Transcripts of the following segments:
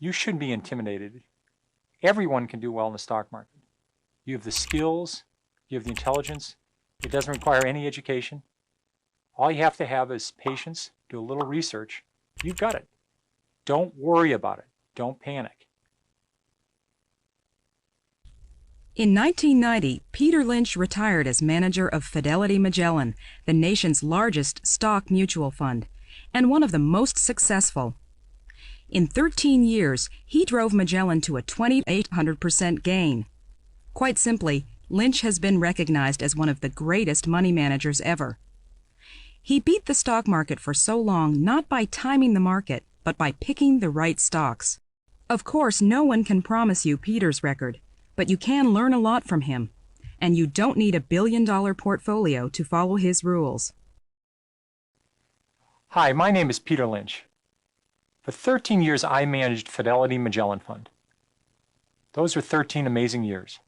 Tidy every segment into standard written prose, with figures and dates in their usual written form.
You shouldn't be intimidated. Everyone can do well in the stock market. You have the skills, you have the intelligence. It doesn't require any education. All you have to have is patience, do a little research. You've got it. Don't worry about it. Don't panic. In 1990, Peter Lynch retired as manager of Fidelity Magellan, the nation's largest stock mutual fund, and one of the most successful. In 13 years, he drove Magellan to a 2,800% gain. Quite simply, Lynch has been recognized as one of the greatest money managers ever. He beat the stock market for so long not by timing the market, but by picking the right stocks. Of course, no one can promise you Peter's record, but you can learn a lot from him, and you don't need a billion-dollar portfolio to follow his rules. Hi, my name is Peter Lynch. For 13 years, I managed Fidelity Magellan Fund. Those were 13 amazing years.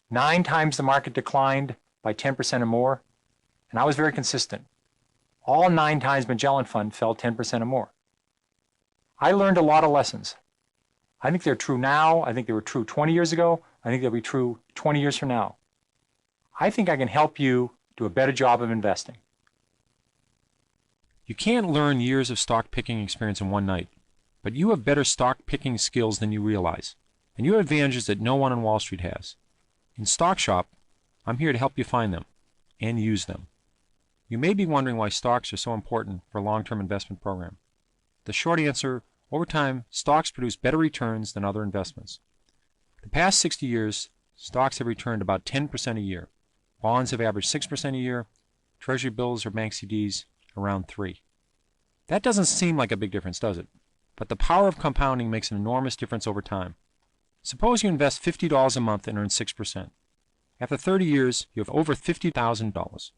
9 times the market declined by 10% or more, and I was very consistent. All 9 times Magellan Fund fell 10% or more. I learned a lot of lessons. I think they're true now. I think they were true 20 years ago. I think they'll be true 20 years from now. I think I can help you do a better job of investing. You can't learn years of stock picking experience in one night, but you have better stock picking skills than you realize, and you have advantages that no one on Wall Street has. In Stock Shop, I'm here to help you find them and use them. You may be wondering why stocks are so important for a long-term investment program. The short answer: over time, stocks produce better returns than other investments. The past 60 years, stocks have returned about 10% a year. Bonds have averaged 6% a year. Treasury bills or bank CDs around 3%. That doesn't seem like a big difference, does it? But the power of compounding makes an enormous difference over time. Suppose you invest $50 a month and earn 6%. After 30 years, you have over $50,000.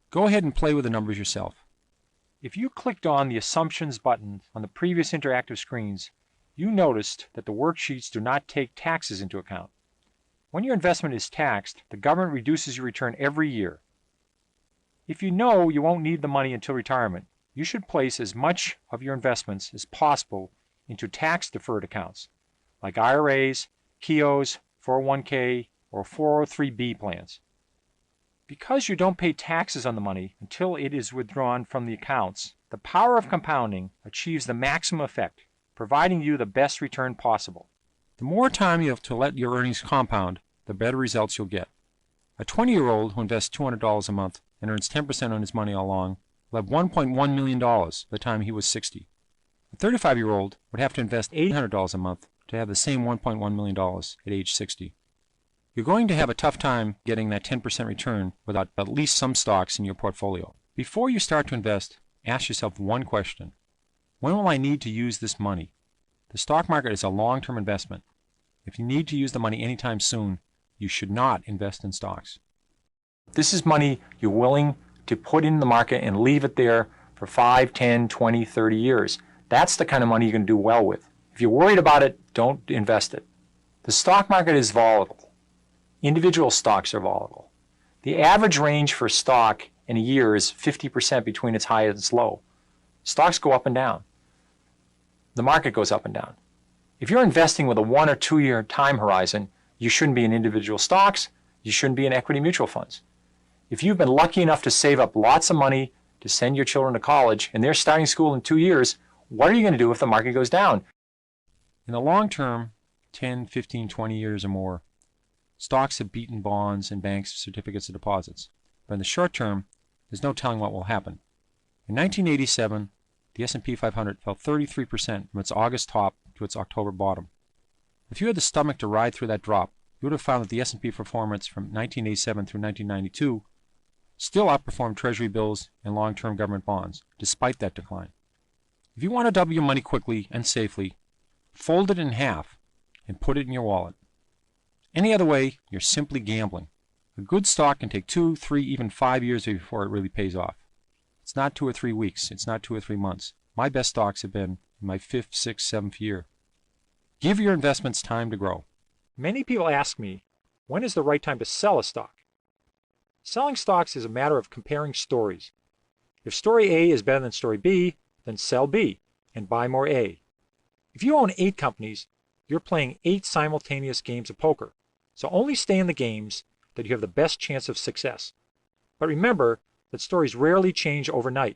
Go ahead and play with the numbers yourself. If you clicked on the Assumptions button on the previous interactive screens, you noticed that the worksheets do not take taxes into account. When your investment is taxed, the government reduces your return every year. If you know you won't need the money until retirement, you should place as much of your investments as possible into tax-deferred accounts, like IRAs, KEOs, 401k, or 403b plans. Because you don't pay taxes on the money until it is withdrawn from the accounts, the power of compounding achieves the maximum effect, providing you the best return possible. The more time you have to let your earnings compound, the better results you'll get. A 20-year-old who invests $200 a month and earns 10% on his money all along will have $1.1 million by the time he was 60. A 35-year-old would have to invest $800 a month to have the same $1.1 million at age 60. You're going to have a tough time getting that 10% return without at least some stocks in your portfolio. Before you start to invest, ask yourself one question: when will I need to use this money? The stock market is a long-term investment. If you need to use the money anytime soon, you should not invest in stocks. This is money you're willing to put in the market and leave it there for 5, 10, 20, 30 years. That's the kind of money you're going to do well with. If you're worried about it, don't invest it. The stock market is volatile. Individual stocks are volatile. The average range for a stock in a year is 50% between its high and its low. Stocks go up and down. The market goes up and down. If you're investing with a 1 or 2 year time horizon, you shouldn't be in individual stocks. You shouldn't be in equity mutual funds. If you've been lucky enough to save up lots of money to send your children to college and they're starting school in 2 years, what are you going to do if the market goes down? In the long term, 10, 15, 20 years or more, stocks have beaten bonds and banks' certificates of deposits. But in the short term, there's no telling what will happen. In 1987, the S&P 500 fell 33% from its August top to its October bottom. If you had the stomach to ride through that drop, you would have found that the S&P performance from 1987 through 1992 still outperformed Treasury bills and long-term government bonds, despite that decline. If you want to double your money quickly and safely, fold it in half and put it in your wallet. Any other way, you're simply gambling. A good stock can take 2, 3, even 5 years before it really pays off. It's not 2 or 3 weeks. It's not 2 or 3 months. My best stocks have been in my 5th, 6th, 7th year. Give your investments time to grow. Many people ask me, when is the right time to sell a stock? Selling stocks is a matter of comparing stories. If story A is better than story B, then sell B and buy more A. If you own 8 companies, you're playing 8 simultaneous games of poker. So only stay in the games that you have the best chance of success. But remember that stories rarely change overnight.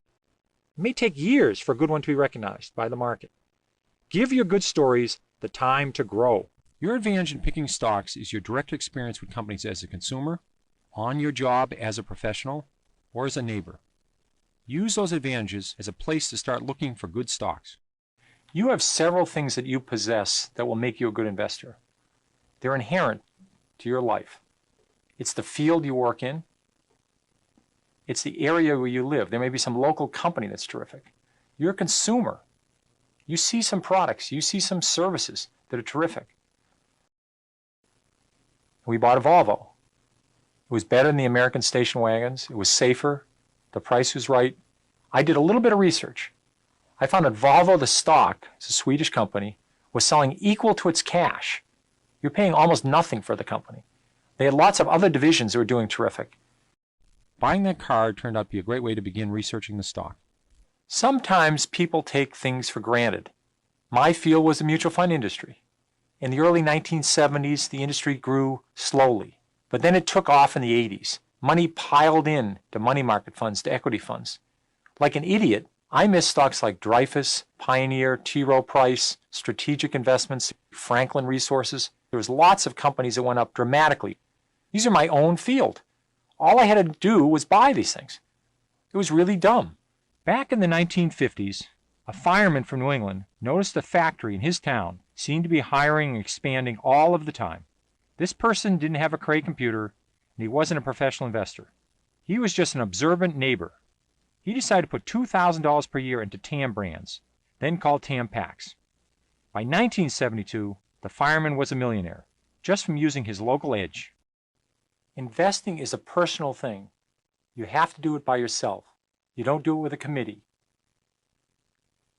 It may take years for a good one to be recognized by the market. Give your good stories the time to grow. Your advantage in picking stocks is your direct experience with companies as a consumer, on your job as a professional, or as a neighbor. Use those advantages as a place to start looking for good stocks. You have several things that you possess that will make you a good investor. They're inherent to your life. It's the field you work in. It's the area where you live. There may be some local company that's terrific. You're a consumer. You see some products. You see some services that are terrific. We bought a Volvo. It was better than the American station wagons. It was safer. The price was right. I did a little bit of research. I found that Volvo, the stock, it's a Swedish company, was selling equal to its cash. You're paying almost nothing for the company. They had lots of other divisions that were doing terrific. Buying that car turned out to be a great way to begin researching the stock. Sometimes people take things for granted. My field was the mutual fund industry. In the early 1970s, the industry grew slowly, but then it took off in the 80s. Money piled in to money market funds, to equity funds. Like an idiot, I missed stocks like Dreyfus, Pioneer, T. Rowe Price, Strategic Investments, Franklin Resources. There was lots of companies that went up dramatically. These are my own field. All I had to do was buy these things. It was really dumb. Back in the 1950s, a fireman from New England noticed a factory in his town seemed to be hiring and expanding all of the time. This person didn't have a Cray computer, and he wasn't a professional investor. He was just an observant neighbor. He decided to put $2,000 per year into TAM brands, then called TAM Packs. By 1972, the fireman was a millionaire, just from using his local edge. Investing is a personal thing. You have to do it by yourself. You don't do it with a committee.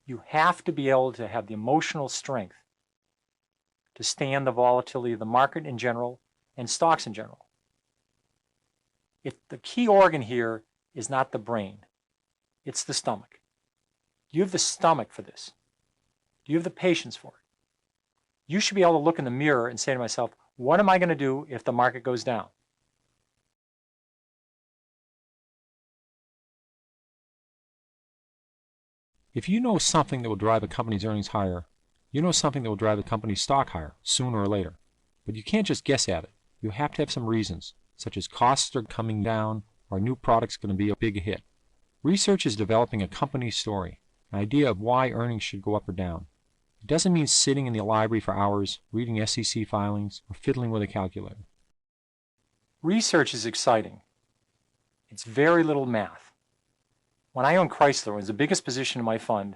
You have to be able to have the emotional strength to stand the volatility of the market in general and stocks in general. The key organ here is not the brain. It's the stomach. Do you have the stomach for this? Do you have the patience for it? You should be able to look in the mirror and say to myself, what am I going to do if the market goes down? If you know something that will drive a company's earnings higher, you know something that will drive a company's stock higher, sooner or later. But you can't just guess at it. You have to have some reasons, such as costs are coming down, or a new product's going to be a big hit. Research is developing a company's story, an idea of why earnings should go up or down. It doesn't mean sitting in the library for hours, reading SEC filings, or fiddling with a calculator. Research is exciting. It's very little math. When I owned Chrysler, it was the biggest position in my fund.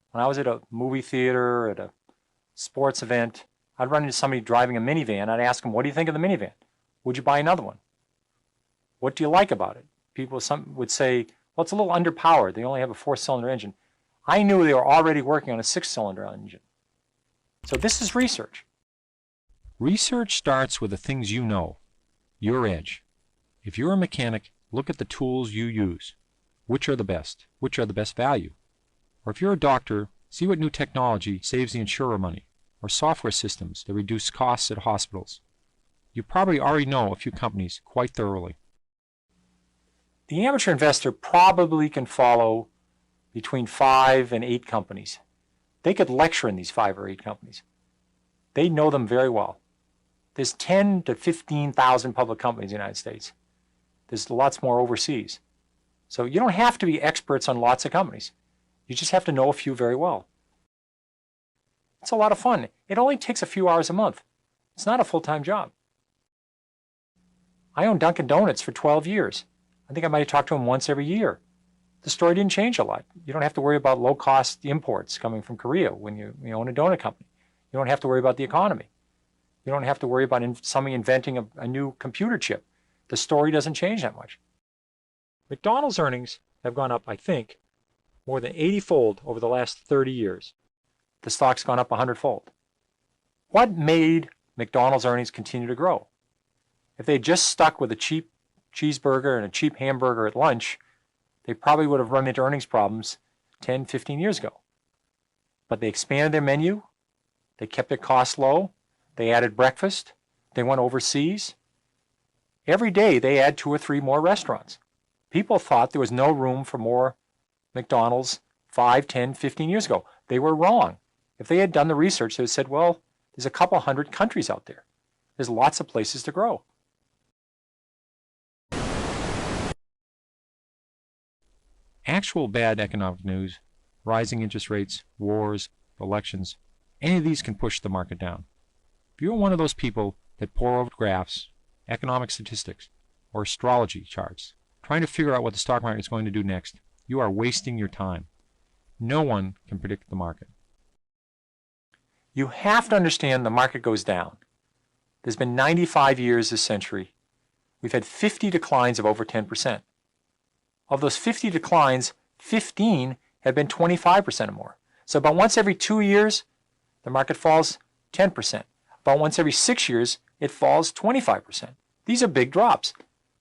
When I was at a movie theater, at a sports event, I'd run into somebody driving a minivan. I'd ask them, what do you think of the minivan? Would you buy another one? What do you like about it? Some would say, well, it's a little underpowered. They only have a 4-cylinder engine. I knew they were already working on a 6-cylinder engine. So this is research. Research starts with the things you know, your edge. If you're a mechanic, look at the tools you use. Which are the best? Which are the best value? Or if you're a doctor, see what new technology saves the insurer money, or software systems that reduce costs at hospitals. You probably already know a few companies quite thoroughly. The amateur investor probably can follow between 5 and 8 companies. They could lecture in these 5 or 8 companies. They know them very well. There's 10 to 15,000 public companies in the United States. There's lots more overseas. So you don't have to be experts on lots of companies. You just have to know a few very well. It's a lot of fun. It only takes a few hours a month. It's not a full-time job. I owned Dunkin' Donuts for 12 years. I think I might have talked to them once every year. The story didn't change a lot. You don't have to worry about low-cost imports coming from Korea when you own a donut company. You don't have to worry about the economy. You don't have to worry about somebody inventing a new computer chip. The story doesn't change that much. McDonald's earnings have gone up, I think, more than 80-fold over the last 30 years. The stock's gone up 100-fold. What made McDonald's earnings continue to grow? If they just stuck with a cheap cheeseburger and a cheap hamburger at lunch, they probably would have run into earnings problems 10, 15 years ago. but they expanded their menu, they kept their costs low, they added breakfast, they went overseas. Every day they add 2 or 3 more restaurants. People thought there was no room for more McDonald's 5, 10, 15 years ago. They were wrong. If they had done the research, they would have said, well, there's a couple hundred countries out there. There's lots of places to grow. Actual bad economic news, rising interest rates, wars, elections, any of these can push the market down. If you're one of those people that pore over graphs, economic statistics, or astrology charts, trying to figure out what the stock market is going to do next, you are wasting your time. No one can predict the market. You have to understand the market goes down. There's been 95 years this century. We've had 50 declines of over 10%. Of those 50 declines, 15 have been 25% or more. So about once every 2 years, the market falls 10%. About once every 6 years, it falls 25%. These are big drops.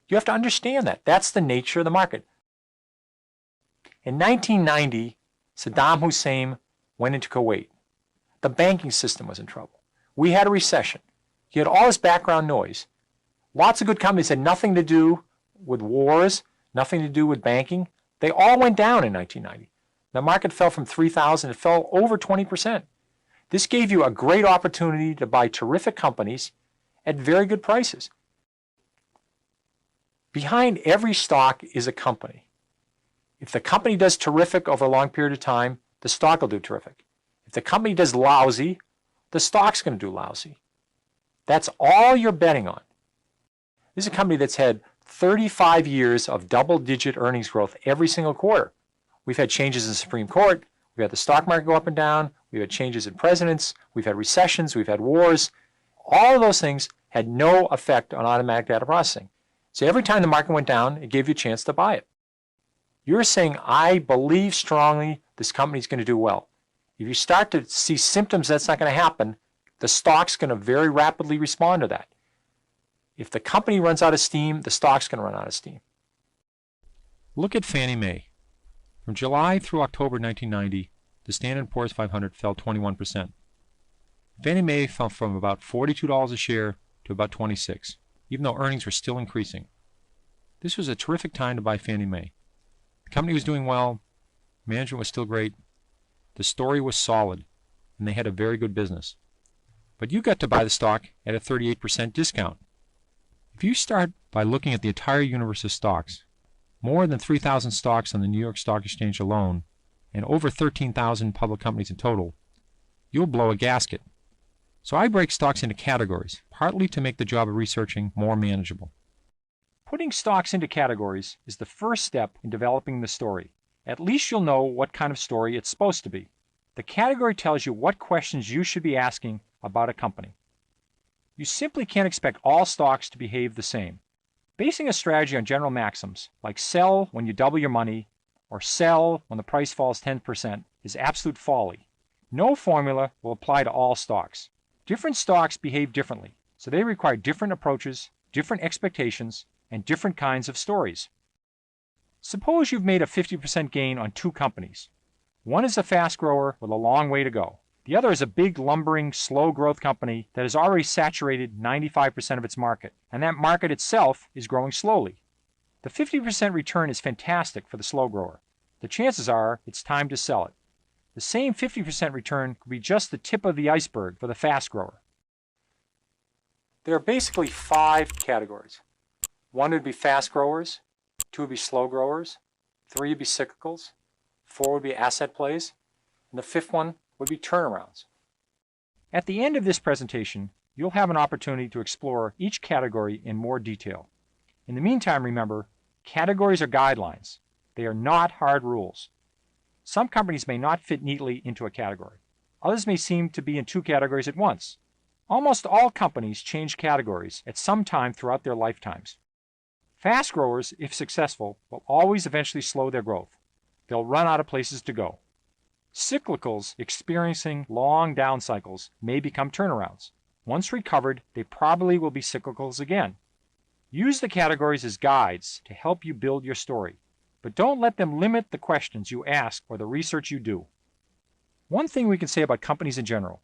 You have to understand that. That's the nature of the market. In 1990, Saddam Hussein went into Kuwait. The banking system was in trouble. We had a recession. You had all this background noise. Lots of good companies had nothing to do with wars, nothing to do with banking. They all went down in 1990. The market fell from 3,000, it fell over 20%. This gave you a great opportunity to buy terrific companies at very good prices. Behind every stock is a company. If the company does terrific over a long period of time, the stock will do terrific. If the company does lousy, the stock's going to do lousy. That's all you're betting on. This is a company that's had 35 years of double-digit earnings growth every single quarter. We've had changes in the Supreme Court. We've had the stock market go up and down. We've had changes in presidents. We've had recessions. We've had wars. All of those things had no effect on automatic data processing. So every time the market went down, it gave you a chance to buy it. You're saying, I believe strongly this company's going to do well. If you start to see symptoms that's not going to happen, the stock's going to very rapidly respond to that. If the company runs out of steam, the stock's going to run out of steam. Look at Fannie Mae. From July through October 1990, the Standard & Poor's 500 fell 21%. Fannie Mae fell from about $42 a share to about $26, even though earnings were still increasing. This was a terrific time to buy Fannie Mae. The company was doing well, management was still great, the story was solid, and they had a very good business. But you got to buy the stock at a 38% discount. If you start by looking at the entire universe of stocks, more than 3,000 stocks on the New York Stock Exchange alone, and over 13,000 public companies in total, you'll blow a gasket. So I break stocks into categories, partly to make the job of researching more manageable. Putting stocks into categories is the first step in developing the story. At least you'll know what kind of story it's supposed to be. The category tells you what questions you should be asking about a company. You simply can't expect all stocks to behave the same. Basing a strategy on general maxims, like sell when you double your money, or sell when the price falls 10%, is absolute folly. No formula will apply to all stocks. Different stocks behave differently, so they require different approaches, different expectations, and different kinds of stories. Suppose you've made a 50% gain on 2 companies. One is a fast grower with a long way to go. The other is a big, lumbering, slow growth company that has already saturated 95% of its market, and that market itself is growing slowly. The 50% return is fantastic for the slow grower. The chances are it's time to sell it. The same 50% return could be just the tip of the iceberg for the fast grower. There are basically 5 categories. 1 would be fast growers, 2 would be slow growers, 3 would be cyclicals, 4 would be asset plays, and the 5th one would be turnarounds. At the end of this presentation, you'll have an opportunity to explore each category in more detail. In the meantime, remember, categories are guidelines. They are not hard rules. Some companies may not fit neatly into a category. Others may seem to be in 2 categories at once. Almost all companies change categories at some time throughout their lifetimes. Fast growers, if successful, will always eventually slow their growth. They'll run out of places to go. Cyclicals experiencing long down cycles may become turnarounds. Once recovered, they probably will be cyclicals again. Use the categories as guides to help you build your story, but don't let them limit the questions you ask or the research you do. One thing we can say about companies in general,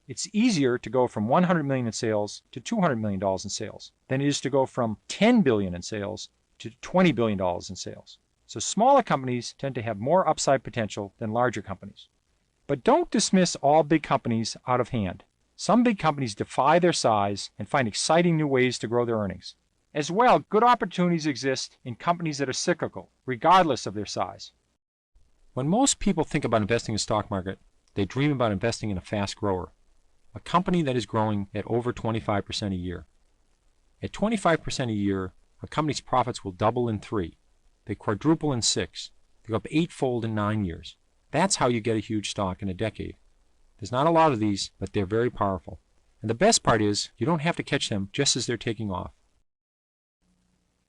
it's easier to go from $100 million in sales to $200 million in sales than it is to go from $10 billion in sales to $20 billion in sales. So smaller companies tend to have more upside potential than larger companies. But don't dismiss all big companies out of hand. Some big companies defy their size and find exciting new ways to grow their earnings. As well, good opportunities exist in companies that are cyclical, regardless of their size. When most people think about investing in the stock market, they dream about investing in a fast grower, a company that is growing at over 25% a year. At 25% a year, a company's profits will double in 3. They quadruple in 6. They go up 8-fold in 9 years. That's how you get a huge stock in a decade. There's not a lot of these, but they're very powerful. And the best part is, you don't have to catch them just as they're taking off.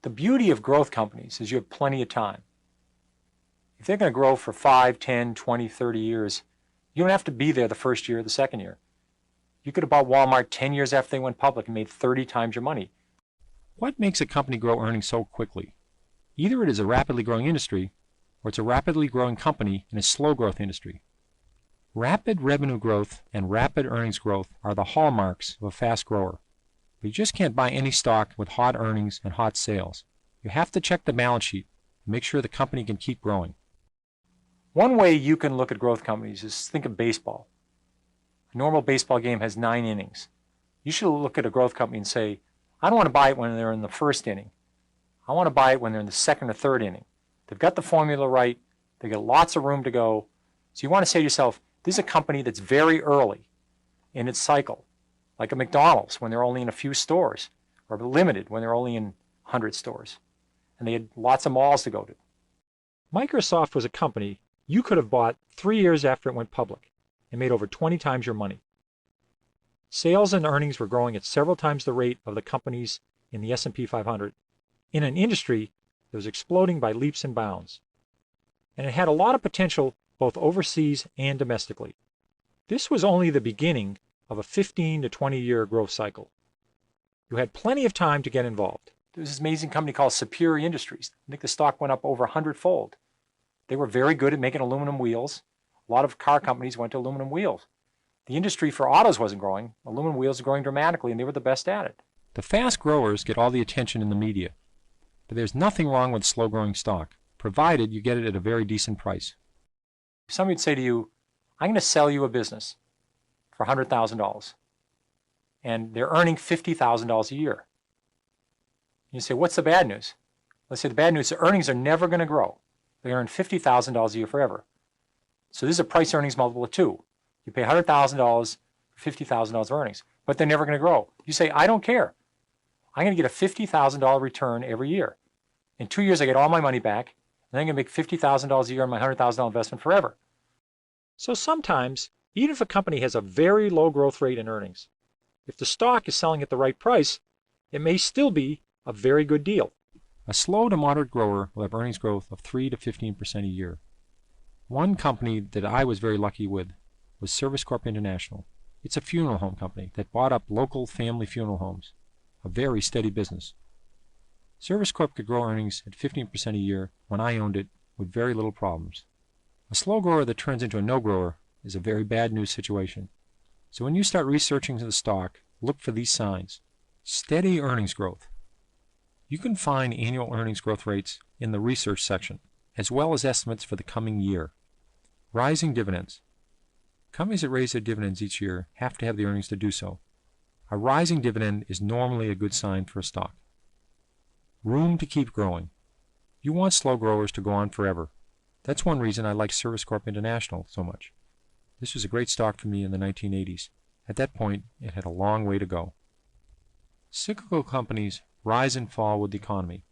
The beauty of growth companies is you have plenty of time. If they're going to grow for 5, 10, 20, 30 years, you don't have to be there the first year or the second year. You could have bought Walmart 10 years after they went public and made 30 times your money. What makes a company grow earnings so quickly? Either it is a rapidly growing industry, or it's a rapidly growing company in a slow growth industry. Rapid revenue growth and rapid earnings growth are the hallmarks of a fast grower. But you just can't buy any stock with hot earnings and hot sales. You have to check the balance sheet and make sure the company can keep growing. One way you can look at growth companies is think of baseball. A normal baseball game has 9 innings. You should look at a growth company and say, I don't want to buy it when they're in the first inning. I want to buy it when they're in the second or third inning. They've got the formula right. They've got lots of room to go. So you want to say to yourself, this is a company that's very early in its cycle, like a McDonald's when they're only in a few stores, or limited when they're only in 100 stores. And they had lots of malls to go to. Microsoft was a company you could have bought 3 years after it went public and made over 20 times your money. Sales and earnings were growing at several times the rate of the companies in the S&P 500 in an industry that was exploding by leaps and bounds. And it had a lot of potential both overseas and domestically. This was only the beginning of a 15 to 20 year growth cycle. You had plenty of time to get involved. There was this amazing company called Superior Industries. I think the stock went up over 100-fold. They were very good at making aluminum wheels. A lot of car companies went to aluminum wheels. The industry for autos wasn't growing. Aluminum wheels were growing dramatically, and they were the best at it. The fast growers get all the attention in the media. But there's nothing wrong with slow-growing stock, provided you get it at a very decent price. If somebody would say to you, I'm going to sell you a business for $100,000, and they're earning $50,000 a year. You say, what's the bad news? Let's say the bad news is the earnings are never going to grow. They earn $50,000 a year forever. So this is a price earnings multiple of 2. You pay $100,000 for $50,000 of earnings, but they're never going to grow. You say, I don't care. I'm going to get a $50,000 return every year. In 2 years, I get all my money back, and I'm going to make $50,000 a year on my $100,000 investment forever. So sometimes, even if a company has a very low growth rate in earnings, if the stock is selling at the right price, it may still be a very good deal. A slow to moderate grower will have earnings growth of 3 to 15% a year. One company that I was very lucky with was Service Corp International. It's a funeral home company that bought up local family funeral homes, a very steady business. Service Corp could grow earnings at 15% a year when I owned it with very little problems. A slow grower that turns into a no-grower is a very bad news situation. So when you start researching the stock, look for these signs. Steady earnings growth. You can find annual earnings growth rates in the research section, as well as estimates for the coming year. Rising dividends. Companies that raise their dividends each year have to have the earnings to do so. A rising dividend is normally a good sign for a stock. Room to keep growing. You want slow growers to go on forever. That's one reason I like Service Corp International so much. This was a great stock for me in the 1980s. At that point, it had a long way to go. Cyclical companies rise and fall with the economy.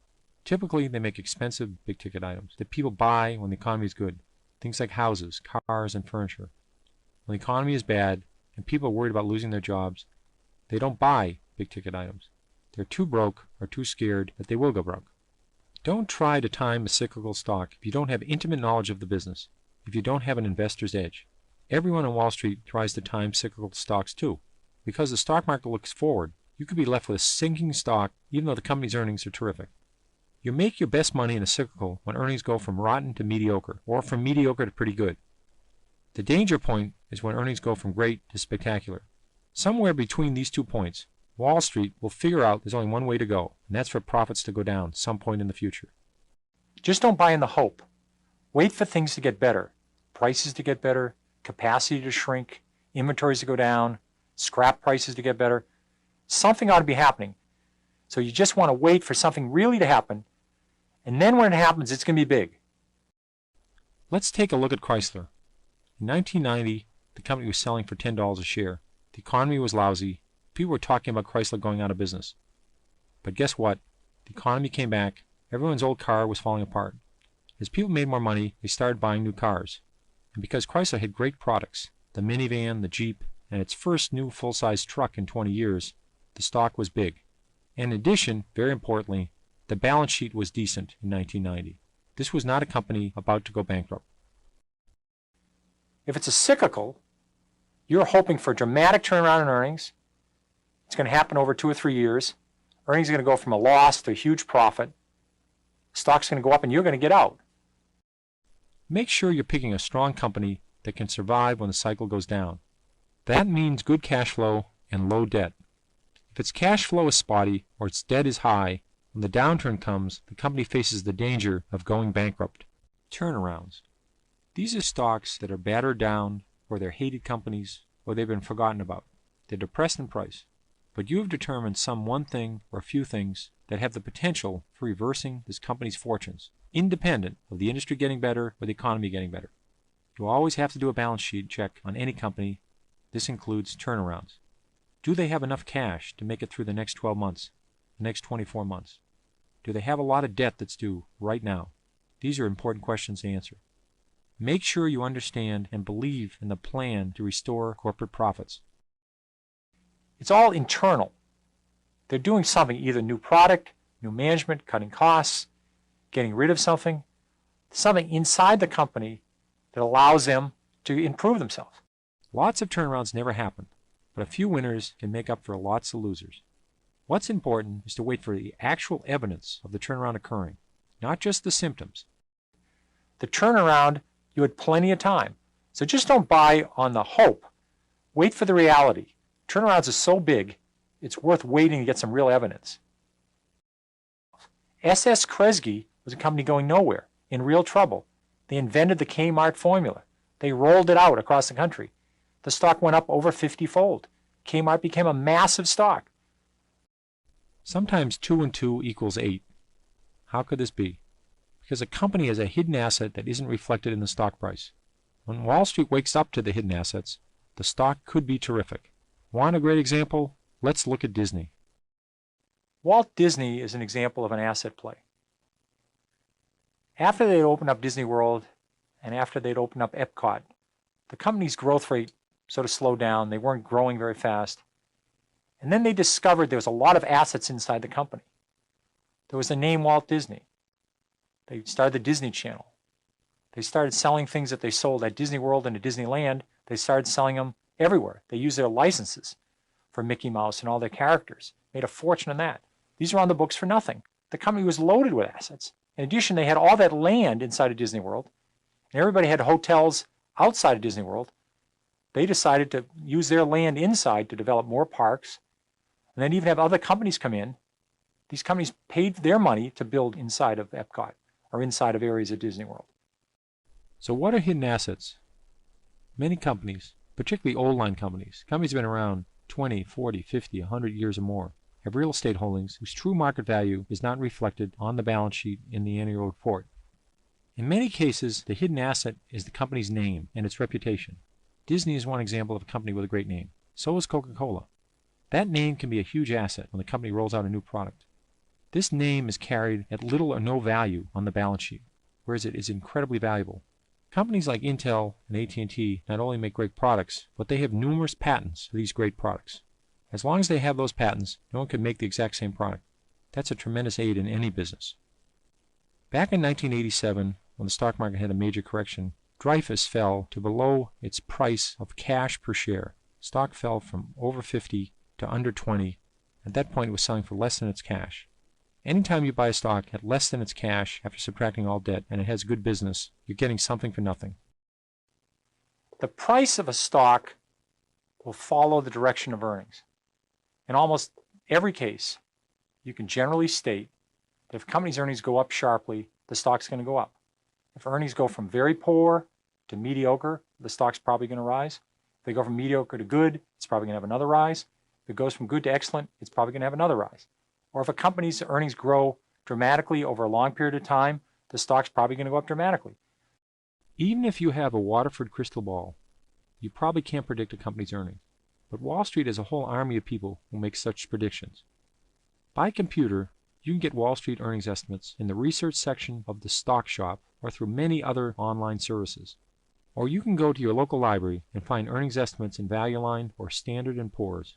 Typically, they make expensive big-ticket items that people buy when the economy is good. Things like houses, cars, and furniture. When the economy is bad and people are worried about losing their jobs, they don't buy big-ticket items. They're too broke or too scared that they will go broke. Don't try to time a cyclical stock if you don't have intimate knowledge of the business, if you don't have an investor's edge. Everyone on Wall Street tries to time cyclical stocks too. Because the stock market looks forward, you could be left with a sinking stock even though the company's earnings are terrific. You make your best money in a cyclical when earnings go from rotten to mediocre, or from mediocre to pretty good. The danger point is when earnings go from great to spectacular. Somewhere between these 2 points, Wall Street will figure out there's only one way to go, and that's for profits to go down some point in the future. Just don't buy in the hope. Wait for things to get better, prices to get better, capacity to shrink, inventories to go down, scrap prices to get better. Something ought to be happening. So you just want to wait for something really to happen, and then when it happens, it's going to be big. Let's take a look at Chrysler. In 1990, the company was selling for $10 a share. The economy was lousy. People were talking about Chrysler going out of business. But guess what? The economy came back. Everyone's old car was falling apart. As people made more money, they started buying new cars. And because Chrysler had great products, the minivan, the Jeep, and its first new full-size truck in 20 years, the stock was big. And in addition, very importantly, the balance sheet was decent in 1990. This was not a company about to go bankrupt. If it's a cyclical, you're hoping for a dramatic turnaround in earnings. It's going to happen over 2 or 3 years. Earnings are going to go from a loss to a huge profit. Stock's going to go up and you're going to get out. Make sure you're picking a strong company that can survive when the cycle goes down. That means good cash flow and low debt. If its cash flow is spotty or its debt is high, when the downturn comes, the company faces the danger of going bankrupt. Turnarounds. These are stocks that are battered down, or they're hated companies, or they've been forgotten about. They're depressed in price. But you have determined some one thing or a few things that have the potential for reversing this company's fortunes, independent of the industry getting better or the economy getting better. You always have to do a balance sheet check on any company. This includes turnarounds. Do they have enough cash to make it through the next 12 months, the next 24 months? Do they have a lot of debt that's due right now? These are important questions to answer. Make sure you understand and believe in the plan to restore corporate profits. It's all internal. They're doing something, either new product, new management, cutting costs, getting rid of something inside the company that allows them to improve themselves. Lots of turnarounds never happen, but a few winners can make up for lots of losers. What's important is to wait for the actual evidence of the turnaround occurring, not just the symptoms. The turnaround, you had plenty of time. So just don't buy on the hope. Wait for the reality. Turnarounds are so big, it's worth waiting to get some real evidence. S.S. Kresge was a company going nowhere, in real trouble. They invented the Kmart formula. They rolled it out across the country. The stock went up over 50-fold. Kmart became a massive stock. Sometimes 2 and 2 equals 8. How could this be? Because a company has a hidden asset that isn't reflected in the stock price. When Wall Street wakes up to the hidden assets, the stock could be terrific. Want a great example? Let's look at Disney. Walt Disney is an example of an asset play. After they'd opened up Disney World and after they'd opened up Epcot, the company's growth rate sort of slowed down. They weren't growing very fast. And then they discovered there was a lot of assets inside the company. There was the name Walt Disney. They started the Disney Channel. They started selling things that they sold at Disney World and at Disneyland. They started selling them everywhere. They used their licenses for Mickey Mouse and all their characters. Made a fortune on that. These are on the books for nothing. The company was loaded with assets. In addition, they had all that land inside of Disney World, and everybody had hotels outside of Disney World. They decided to use their land inside to develop more parks, and then even have other companies come in. These companies paid their money to build inside of Epcot or inside of areas of Disney World. So what are hidden assets? Many companies, particularly old line companies that have been around 20, 40, 50, 100 years or more, have real estate holdings whose true market value is not reflected on the balance sheet in the annual report. In many cases, the hidden asset is the company's name and its reputation. Disney is one example of a company with a great name. So is Coca-Cola. That name can be a huge asset when the company rolls out a new product. This name is carried at little or no value on the balance sheet, whereas it is incredibly valuable. Companies like Intel and AT&T not only make great products, but they have numerous patents for these great products. As long as they have those patents, no one can make the exact same product. That's a tremendous aid in any business. Back in 1987, when the stock market had a major correction, Dreyfus fell to below its price of cash per share. Stock fell from over 50 to under 20. At that point, it was selling for less than its cash. Anytime you buy a stock at less than its cash after subtracting all debt and it has good business, you're getting something for nothing. The price of a stock will follow the direction of earnings. In almost every case, you can generally state that if a company's earnings go up sharply, the stock's going to go up. If earnings go from very poor to mediocre, the stock's probably going to rise. If they go from mediocre to good, it's probably going to have another rise. If it goes from good to excellent, it's probably going to have another rise. Or if a company's earnings grow dramatically over a long period of time, the stock's probably going to go up dramatically. Even if you have a Waterford crystal ball, you probably can't predict a company's earnings. But Wall Street has a whole army of people who make such predictions. By computer, you can get Wall Street earnings estimates in the research section of the stock shop or through many other online services. Or you can go to your local library and find earnings estimates in Value Line or Standard & Poor's.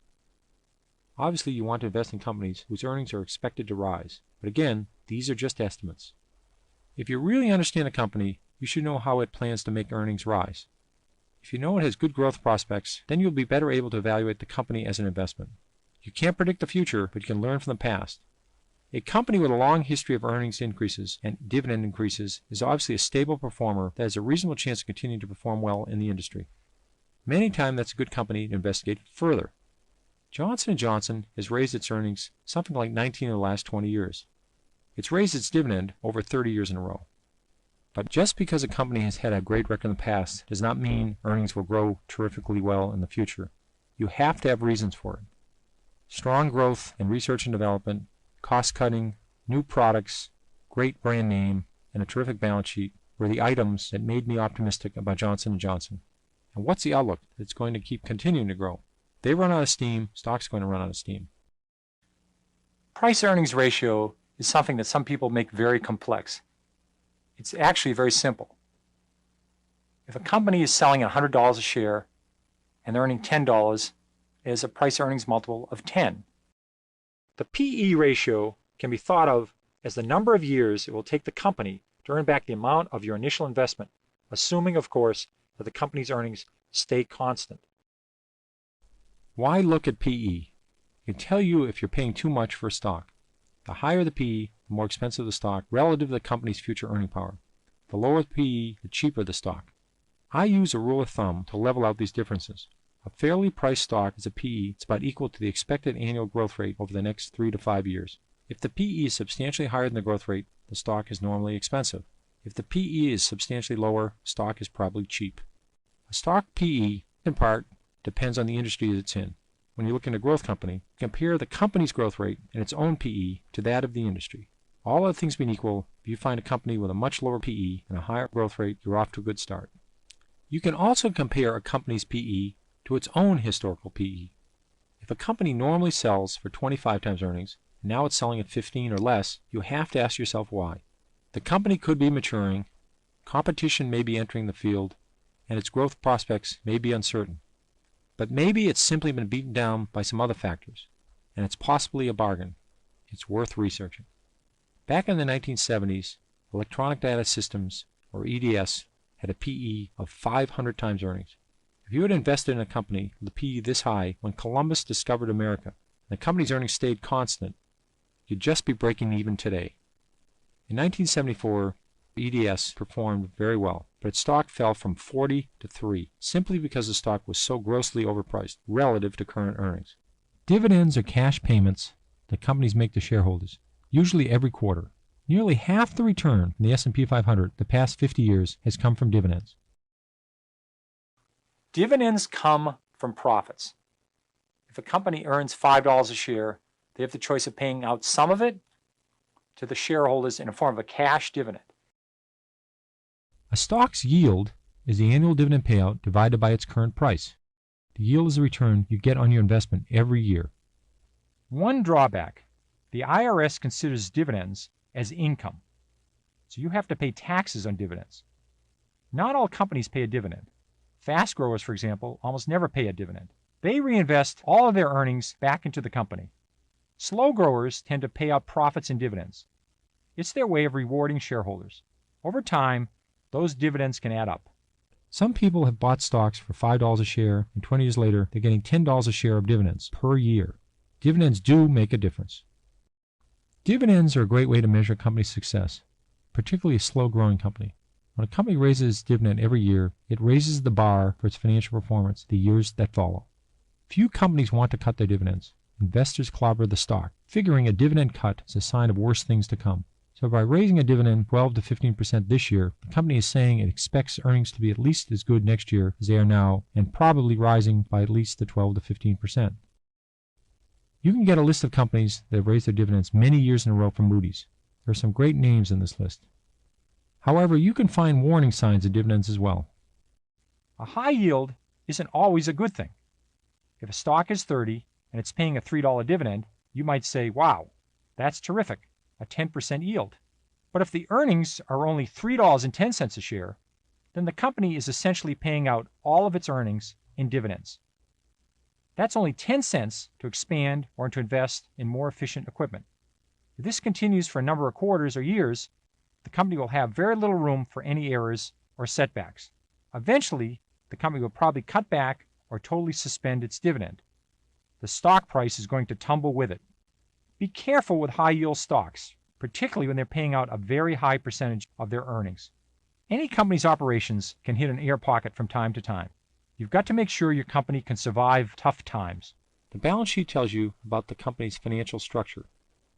Obviously, you want to invest in companies whose earnings are expected to rise. But again, these are just estimates. If you really understand a company, you should know how it plans to make earnings rise. If you know it has good growth prospects, then you'll be better able to evaluate the company as an investment. You can't predict the future, but you can learn from the past. A company with a long history of earnings increases and dividend increases is obviously a stable performer that has a reasonable chance to continue to perform well in the industry. Many times that's a good company to investigate further. Johnson & Johnson has raised its earnings something like 19 of the last 20 years. It's raised its dividend over 30 years in a row. But just because a company has had a great record in the past does not mean earnings will grow terrifically well in the future. You have to have reasons for it. Strong growth in research and development, cost-cutting, new products, great brand name, and a terrific balance sheet were the items that made me optimistic about Johnson & Johnson. And what's the outlook? It's going to keep continuing to grow. They run out of steam, stock's going to run out of steam. Price-earnings ratio is something that some people make very complex. It's actually very simple. If a company is selling at $100 a share and they're earning $10, it is a price-earnings multiple of 10. The P/E ratio can be thought of as the number of years it will take the company to earn back the amount of your initial investment, assuming, of course, that the company's earnings stay constant. Why look at P/E? It can tell you if you're paying too much for a stock. The higher the P/E, the more expensive the stock relative to the company's future earning power. The lower the P/E, the cheaper the stock. I use a rule of thumb to level out these differences. A fairly priced stock is a P/E that's about equal to the expected annual growth rate over the next 3 to 5 years. If the P/E is substantially higher than the growth rate, the stock is normally expensive. If the P/E is substantially lower, the stock is probably cheap. A stock P/E, in part, depends on the industry that it's in. When you look at a growth company, compare the company's growth rate and its own P/E to that of the industry. All other things being equal, if you find a company with a much lower P/E and a higher growth rate, you're off to a good start. You can also compare a company's P/E to its own historical P/E. If a company normally sells for 25 times earnings, and now it's selling at 15 or less, you have to ask yourself why. The company could be maturing, competition may be entering the field, and its growth prospects may be uncertain. But maybe it's simply been beaten down by some other factors, and it's possibly a bargain. It's worth researching. Back in the 1970s, Electronic Data Systems, or EDS, had a P/E of 500 times earnings. If you had invested in a company with a P/E this high when Columbus discovered America, and the company's earnings stayed constant, you'd just be breaking even today. In 1974, EDS performed very well, but its stock fell from 40 to 3, simply because the stock was so grossly overpriced relative to current earnings. Dividends are cash payments that companies make to shareholders, usually every quarter. Nearly half the return in the S&P 500 the past 50 years has come from dividends. Dividends come from profits. If a company earns $5 a share, they have the choice of paying out some of it to the shareholders in the form of a cash dividend. A stock's yield is the annual dividend payout divided by its current price. The yield is the return you get on your investment every year. One drawback: the IRS considers dividends as income, so you have to pay taxes on dividends. Not all companies pay a dividend. Fast growers, for example, almost never pay a dividend. They reinvest all of their earnings back into the company. Slow growers tend to pay out profits and dividends. It's their way of rewarding shareholders. Over time, those dividends can add up. Some people have bought stocks for $5 a share, and 20 years later, they're getting $10 a share of dividends per year. Dividends do make a difference. Dividends are a great way to measure a company's success, particularly a slow-growing company. When a company raises its dividend every year, it raises the bar for its financial performance the years that follow. Few companies want to cut their dividends. Investors clobber the stock, figuring a dividend cut is a sign of worse things to come. So by raising a dividend 12 to 15% this year, the company is saying it expects earnings to be at least as good next year as they are now, and probably rising by at least the 12 to 15%. You can get a list of companies that have raised their dividends many years in a row from Moody's. There are some great names in this list. However, you can find warning signs of dividends as well. A high yield isn't always a good thing. If a stock is 30 and it's paying a $3 dividend, you might say, wow, that's terrific, a 10% yield. But if the earnings are only $3.10 a share, then the company is essentially paying out all of its earnings in dividends. That's only 10 cents to expand or to invest in more efficient equipment. If this continues for a number of quarters or years, the company will have very little room for any errors or setbacks. Eventually, the company will probably cut back or totally suspend its dividend. The stock price is going to tumble with it. Be careful with high-yield stocks, particularly when they're paying out a very high percentage of their earnings. Any company's operations can hit an air pocket from time to time. You've got to make sure your company can survive tough times. The balance sheet tells you about the company's financial structure,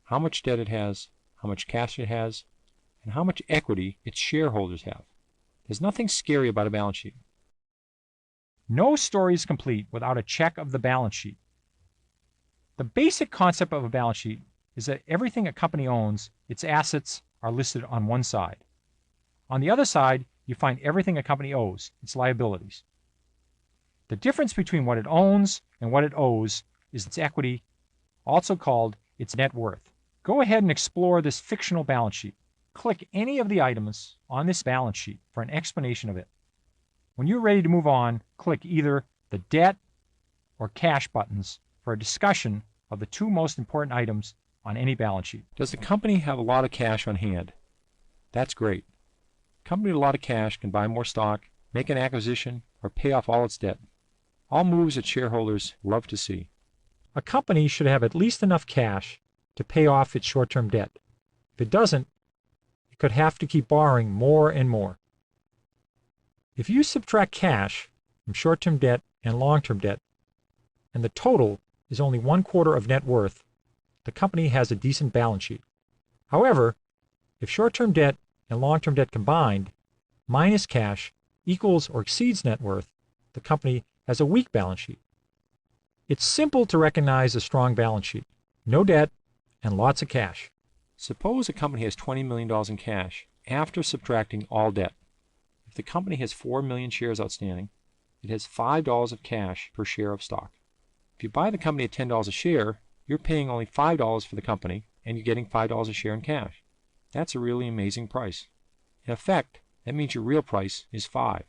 how much debt it has, how much cash it has, and how much equity its shareholders have. There's nothing scary about a balance sheet. No story is complete without a check of the balance sheet. The basic concept of a balance sheet is that everything a company owns, its assets, are listed on one side. On the other side, you find everything a company owes, its liabilities. The difference between what it owns and what it owes is its equity, also called its net worth. Go ahead and explore this fictional balance sheet. Click any of the items on this balance sheet for an explanation of it. When you're ready to move on, click either the debt or cash buttons for a discussion of the two most important items on any balance sheet. Does the company have a lot of cash on hand? That's great. A company with a lot of cash can buy more stock, make an acquisition, or pay off all its debt. All moves that shareholders love to see. A company should have at least enough cash to pay off its short-term debt. If it doesn't, it could have to keep borrowing more and more. If you subtract cash from short-term debt and long-term debt, and the total is only 1/4 of net worth, the company has a decent balance sheet. However, if short-term debt and long-term debt combined, minus cash, equals or exceeds net worth, the company has a weak balance sheet. It's simple to recognize a strong balance sheet. No debt and lots of cash. Suppose a company has $20 million in cash after subtracting all debt. If the company has 4 million shares outstanding, it has $5 of cash per share of stock. If you buy the company at $10 a share, you're paying only $5 for the company and you're getting $5 a share in cash. That's a really amazing price. In effect, that means your real price is $5.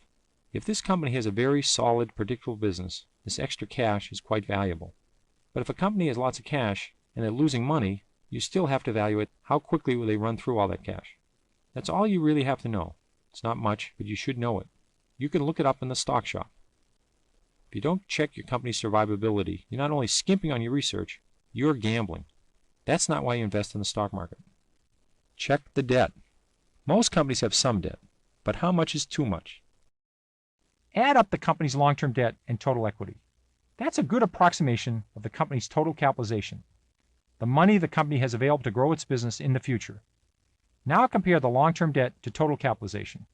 If this company has a very solid, predictable business, this extra cash is quite valuable. But if a company has lots of cash and they're losing money, you still have to evaluate how quickly will they run through all that cash. That's all you really have to know. It's not much, but you should know it. You can look it up in the stock shop. If you don't check your company's survivability, you're not only skimping on your research, you're gambling. That's not why you invest in the stock market. Check the debt. Most companies have some debt, but how much is too much? Add up the company's long-term debt and total equity. That's a good approximation of the company's total capitalization, the money the company has available to grow its business in the future. Now compare the long-term debt to total capitalization.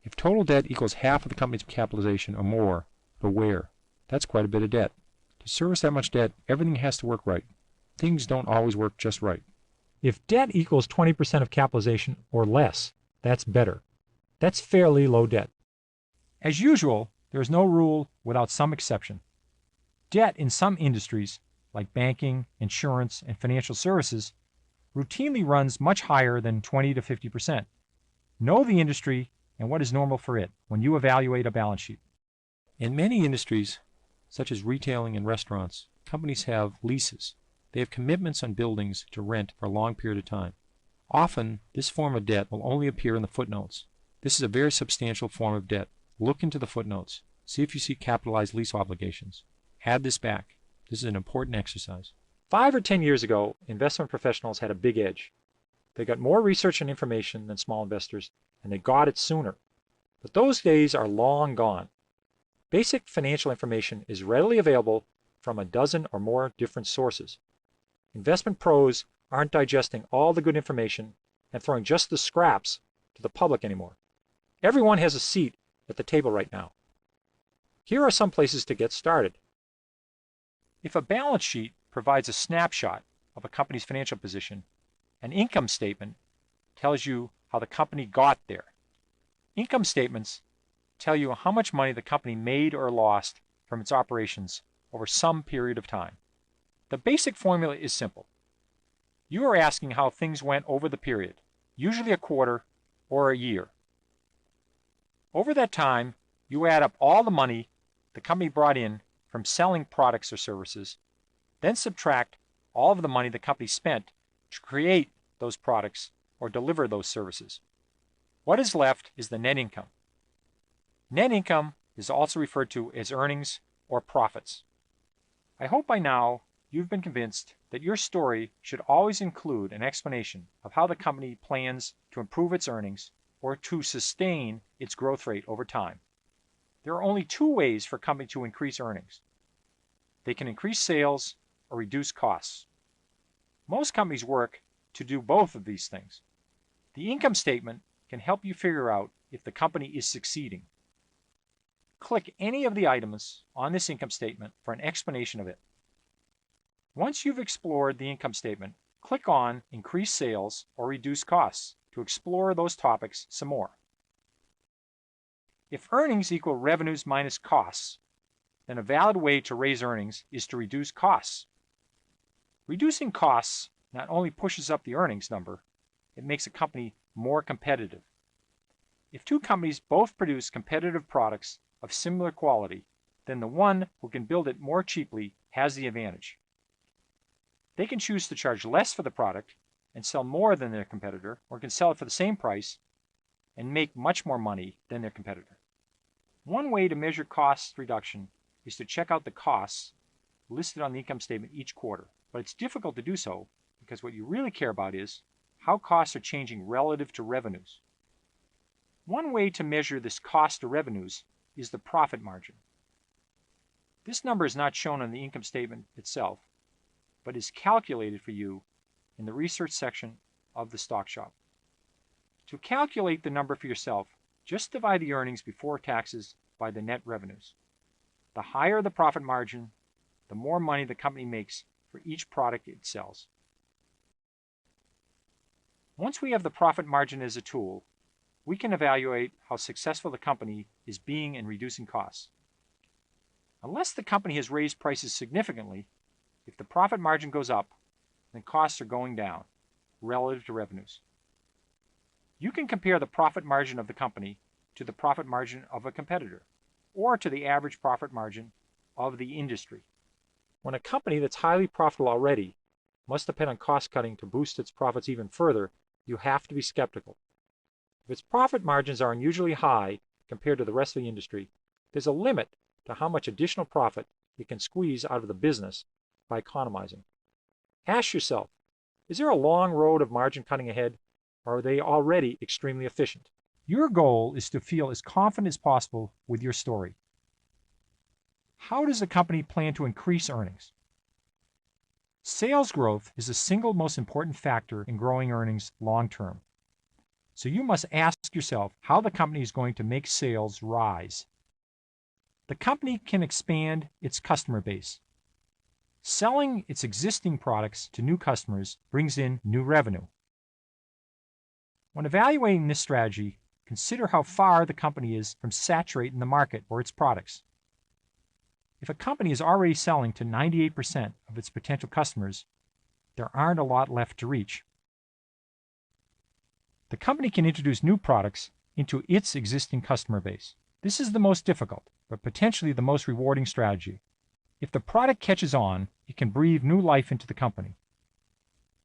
If total debt equals half of the company's capitalization or more, beware. That's quite a bit of debt. To service that much debt, everything has to work right. Things don't always work just right. If debt equals 20% of capitalization or less, that's better. That's fairly low debt. As usual, there is no rule without some exception. Debt in some industries, like banking, insurance, and financial services, routinely runs much higher than 20 to 50%. Know the industry and what is normal for it when you evaluate a balance sheet. In many industries, such as retailing and restaurants, companies have leases. They have commitments on buildings to rent for a long period of time. Often, this form of debt will only appear in the footnotes. This is a very substantial form of debt. Look into the footnotes. See if you see capitalized lease obligations. Add this back. This is an important exercise. 5 or 10 years ago, investment professionals had a big edge. They got more research and information than small investors, and they got it sooner. But those days are long gone. Basic financial information is readily available from a dozen or more different sources. Investment pros aren't digesting all the good information and throwing just the scraps to the public anymore. Everyone has a seat at the table right now. Here are some places to get started. If a balance sheet provides a snapshot of a company's financial position, an income statement tells you how the company got there. Income statements tell you how much money the company made or lost from its operations over some period of time. The basic formula is simple. You are asking how things went over the period, usually a quarter or a year. Over that time, you add up all the money the company brought in from selling products or services, then subtract all of the money the company spent to create those products or deliver those services. What is left is the net income. Net income is also referred to as earnings or profits. I hope by now you've been convinced that your story should always include an explanation of how the company plans to improve its earnings or to sustain its growth rate over time. There are only two ways for a company to increase earnings. They can increase sales or reduce costs. Most companies work to do both of these things. The income statement can help you figure out if the company is succeeding. Click any of the items on this income statement for an explanation of it. Once you've explored the income statement, click on Increase Sales or Reduce Costs to explore those topics some more. If earnings equal revenues minus costs, then a valid way to raise earnings is to reduce costs. Reducing costs not only pushes up the earnings number, it makes a company more competitive. If two companies both produce competitive products of similar quality, then the one who can build it more cheaply has the advantage. They can choose to charge less for the product and sell more than their competitor, or can sell it for the same price and make much more money than their competitor. One way to measure cost reduction is to check out the costs listed on the income statement each quarter, but it's difficult to do so because what you really care about is how costs are changing relative to revenues. One way to measure this cost to revenues is the profit margin. This number is not shown on the income statement itself, but is calculated for you in the research section of the stock shop. To calculate the number for yourself, just divide the earnings before taxes by the net revenues. The higher the profit margin, the more money the company makes for each product it sells. Once we have the profit margin as a tool, we can evaluate how successful the company is being in reducing costs. Unless the company has raised prices significantly, if the profit margin goes up, then costs are going down relative to revenues. You can compare the profit margin of the company to the profit margin of a competitor, or to the average profit margin of the industry. When a company that's highly profitable already must depend on cost cutting to boost its profits even further, you have to be skeptical. If its profit margins are unusually high compared to the rest of the industry, there's a limit to how much additional profit it can squeeze out of the business by economizing. Ask yourself, is there a long road of margin cutting ahead, or are they already extremely efficient? Your goal is to feel as confident as possible with your story. How does the company plan to increase earnings? Sales growth is the single most important factor in growing earnings long term. So you must ask yourself how the company is going to make sales rise. The company can expand its customer base. Selling its existing products to new customers brings in new revenue. When evaluating this strategy, consider how far the company is from saturating the market for its products. If a company is already selling to 98% of its potential customers, there aren't a lot left to reach. The company can introduce new products into its existing customer base. This is the most difficult, but potentially the most rewarding strategy. If the product catches on, it can breathe new life into the company.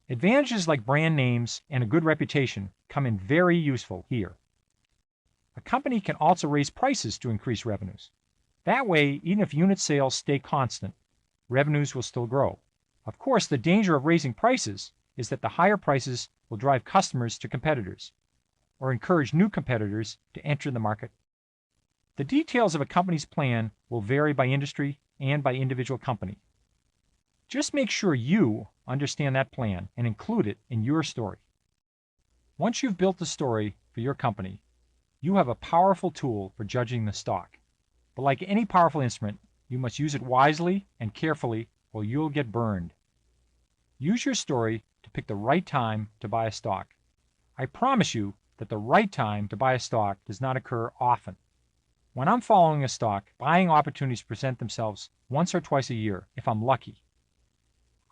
Advantages like brand names and a good reputation come in very useful here. A company can also raise prices to increase revenues. That way, even if unit sales stay constant, revenues will still grow. Of course, the danger of raising prices is that the higher prices will drive customers to competitors, or encourage new competitors to enter the market. The details of a company's plan will vary by industry and by individual company. Just make sure you understand that plan and include it in your story. Once you've built the story for your company, you have a powerful tool for judging the stock. But like any powerful instrument, you must use it wisely and carefully or you'll get burned. Use your story to pick the right time to buy a stock. I promise you that the right time to buy a stock does not occur often. When I'm following a stock, buying opportunities present themselves once or twice a year if I'm lucky.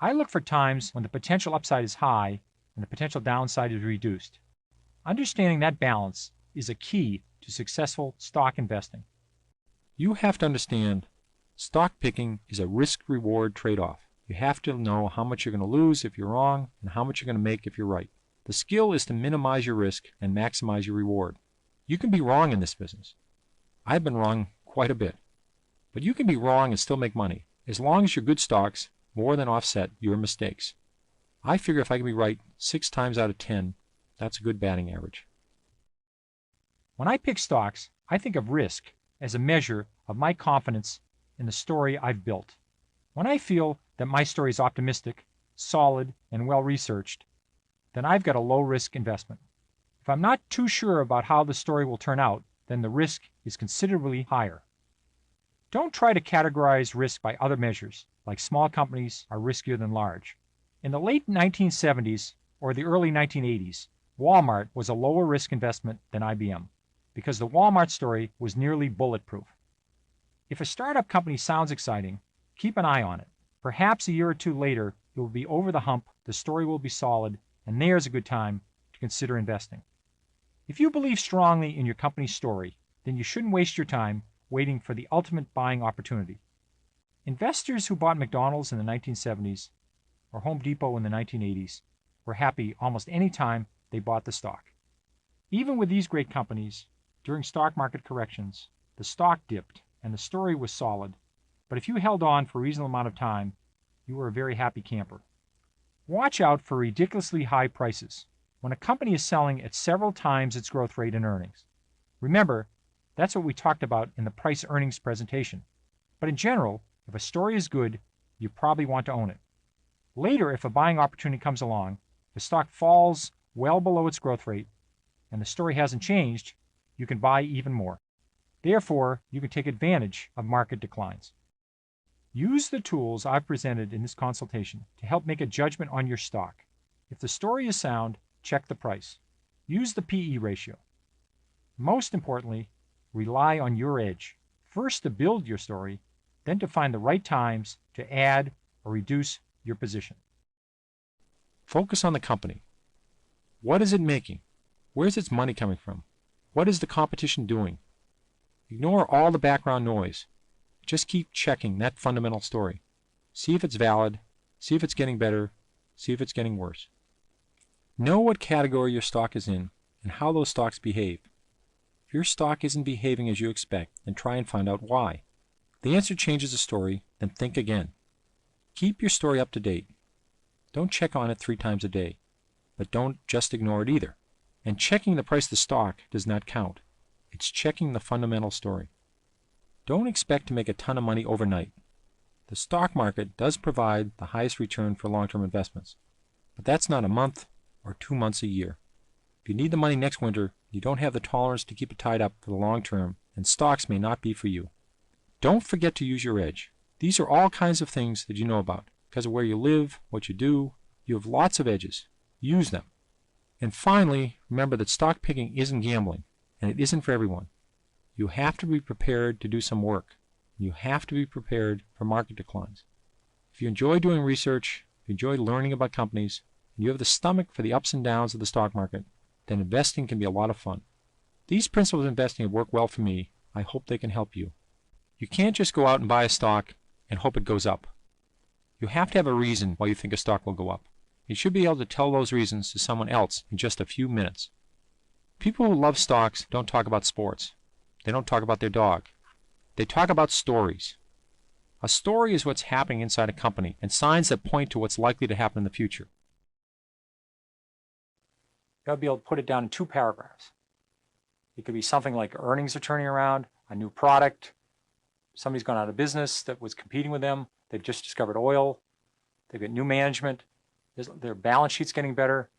I look for times when the potential upside is high and the potential downside is reduced. Understanding that balance is a key to successful stock investing. You have to understand, stock picking is a risk-reward trade-off. You have to know how much you're going to lose if you're wrong and how much you're going to make if you're right. The skill is to minimize your risk and maximize your reward. You can be wrong in this business. I've been wrong quite a bit. But you can be wrong and still make money, as long as your good stocks more than offset your mistakes. I figure if I can be right 6 times out of 10, that's a good batting average. When I pick stocks, I think of risk as a measure of my confidence in the story I've built. When I feel that my story is optimistic, solid, and well-researched, then I've got a low-risk investment. If I'm not too sure about how the story will turn out, then the risk is considerably higher. Don't try to categorize risk by other measures, like small companies are riskier than large. In the late 1970s or the early 1980s, Walmart was a lower risk investment than IBM because the Walmart story was nearly bulletproof. If a startup company sounds exciting, keep an eye on it. Perhaps a year or two later, it will be over the hump, the story will be solid, and there's a good time to consider investing. If you believe strongly in your company's story, then you shouldn't waste your time waiting for the ultimate buying opportunity. Investors who bought McDonald's in the 1970s or Home Depot in the 1980s were happy almost any time they bought the stock. Even with these great companies, during stock market corrections, the stock dipped and the story was solid, but if you held on for a reasonable amount of time, you were a very happy camper. Watch out for ridiculously high prices when a company is selling at several times its growth rate in earnings. Remember, that's what we talked about in the price earnings presentation. But in general, if a story is good, you probably want to own it. Later, if a buying opportunity comes along, the stock falls well below its growth rate, and the story hasn't changed, you can buy even more. Therefore, you can take advantage of market declines. Use the tools I've presented in this consultation to help make a judgment on your stock. If the story is sound, check the price. Use the PE ratio. Most importantly, rely on your edge. First to build your story, then to find the right times to add or reduce your position. Focus on the company. What is it making? Where's its money coming from? What is the competition doing? Ignore all the background noise. Just keep checking that fundamental story. See if it's valid, see if it's getting better, see if it's getting worse. Know what category your stock is in and how those stocks behave. If your stock isn't behaving as you expect, then try and find out why. If the answer changes the story, then think again. Keep your story up to date. Don't check on it 3 times a day, but don't just ignore it either. And checking the price of the stock does not count. It's checking the fundamental story. Don't expect to make a ton of money overnight. The stock market does provide the highest return for long-term investments, but that's not a month or 2 months a year. If you need the money next winter, you don't have the tolerance to keep it tied up for the long term, and stocks may not be for you. Don't forget to use your edge. These are all kinds of things that you know about. Because of where you live, what you do, you have lots of edges. Use them. And finally, remember that stock picking isn't gambling, and it isn't for everyone. You have to be prepared to do some work. You have to be prepared for market declines. If you enjoy doing research, if you enjoy learning about companies, and you have the stomach for the ups and downs of the stock market, then investing can be a lot of fun. These principles of investing have worked well for me. I hope they can help you. You can't just go out and buy a stock and hope it goes up. You have to have a reason why you think a stock will go up. You should be able to tell those reasons to someone else in just a few minutes. People who love stocks don't talk about sports. They don't talk about their dog. They talk about stories. A story is what's happening inside a company and signs that point to what's likely to happen in the future. You'll be able to put it down in 2 paragraphs. It could be something like earnings are turning around, a new product, somebody's gone out of business that was competing with them, they've just discovered oil, they've got new management, their balance sheet's getting better,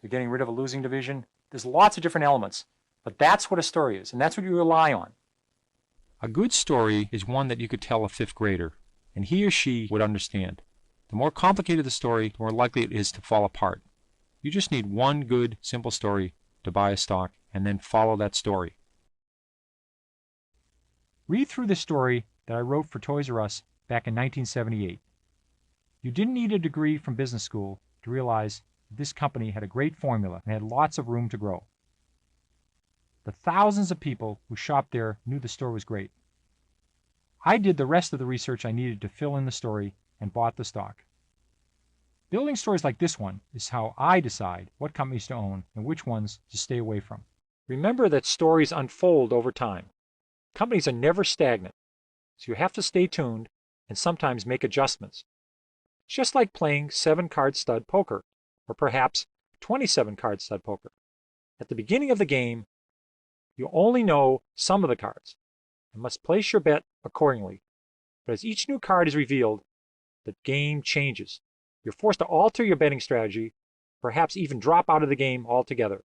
they're getting rid of a losing division. There's lots of different elements, but that's what a story is, and that's what you rely on. A good story is one that you could tell a fifth grader, and he or she would understand. The more complicated the story, the more likely it is to fall apart. You just need one good, simple story to buy a stock, and then follow that story. Read through the story that I wrote for Toys R Us back in 1978. You didn't need a degree from business school to realize that this company had a great formula and had lots of room to grow. The thousands of people who shopped there knew the store was great. I did the rest of the research I needed to fill in the story and bought the stock. Building stories like this one is how I decide what companies to own and which ones to stay away from. Remember that stories unfold over time. Companies are never stagnant, so you have to stay tuned and sometimes make adjustments. It's just like playing 7-card stud poker, or perhaps 27-card stud poker. At the beginning of the game, you only know some of the cards and must place your bet accordingly. But as each new card is revealed, the game changes. You're forced to alter your betting strategy, perhaps even drop out of the game altogether.